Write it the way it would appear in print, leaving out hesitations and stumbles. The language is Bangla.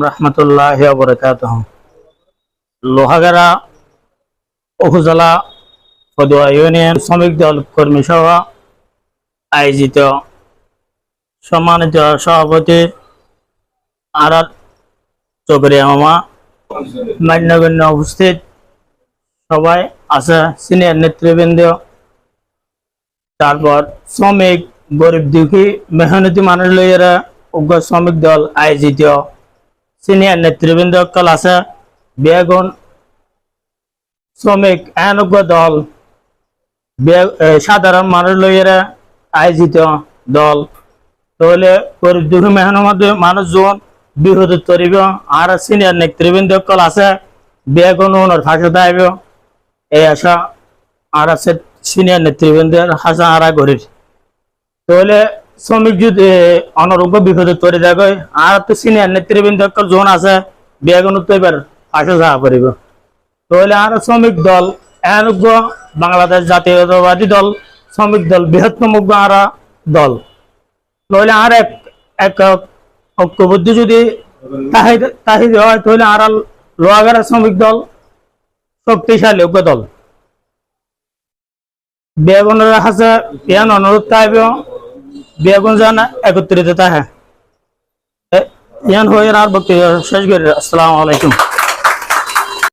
রহমতুল্লাহি ওয়া বারাকাতুহু। লোহাগাড়া উপজেলা পদুয়া ইউনিয়ন শ্রমিক দল কর্মী সভা আয়োজিত সম্মানিত সভাপতি আরাত চকরিয়া মামা, মান্যগণ্য উপস্থিত সবাই আছে, সিনিয়র নেতৃবৃন্দ, তারপর শ্রমিক, গরিব দুঃখী, মেহনতি মানুষ লইয়েরা উগ্র শ্রমিক দল আয়োজিত সিনিয়র নেতৃবৃন্দ কল আছে, বেগুন শ্রমিক আইনজ্ঞ দল, সাধারণ মানুষ লইয়েরা আয়োজিত দল, তাহলে গরিব দুঃখী মেহনতি মানুষজন বিরোধ করিব। আর সিনিয়র নেতৃবৃন্দ কল আছে, বেগুন ওনার ফাঁসে দাইব, এই আশা আর আছে সিনিয়র নেতৃবৃন্দের হাসা আরা গরিব। তাহলে শ্রমিক যদি অনারোগ্য বিপদে তৈরি থাকে, আর তো সিনিয়র নেতৃবৃন্দ জোন আছে, বেগুন তো এবার ফাঁসে যাওয়া করিব। তাহলে আর শ্রমিক দল এনজ্ঞ বাংলাদেশ জাতীয়তাবাদী দল, শ্রমিক দল বৃহত্তম আর দল, তাহলে আর এক ঐক্যবদ্ধ যদি তাহি হয়, তাহলে আর লোহাগাড়া শ্রমিক দল শক্তিশালী ঐক্য দল। বেগুনের হাসে ইয়ান অনুরোধ থাকবে, বেগুন যেন একত্রিত থাকে। ইয়ান হয়ে আর বক্তব্য শেষ করি। আসসালামু আলাইকুম।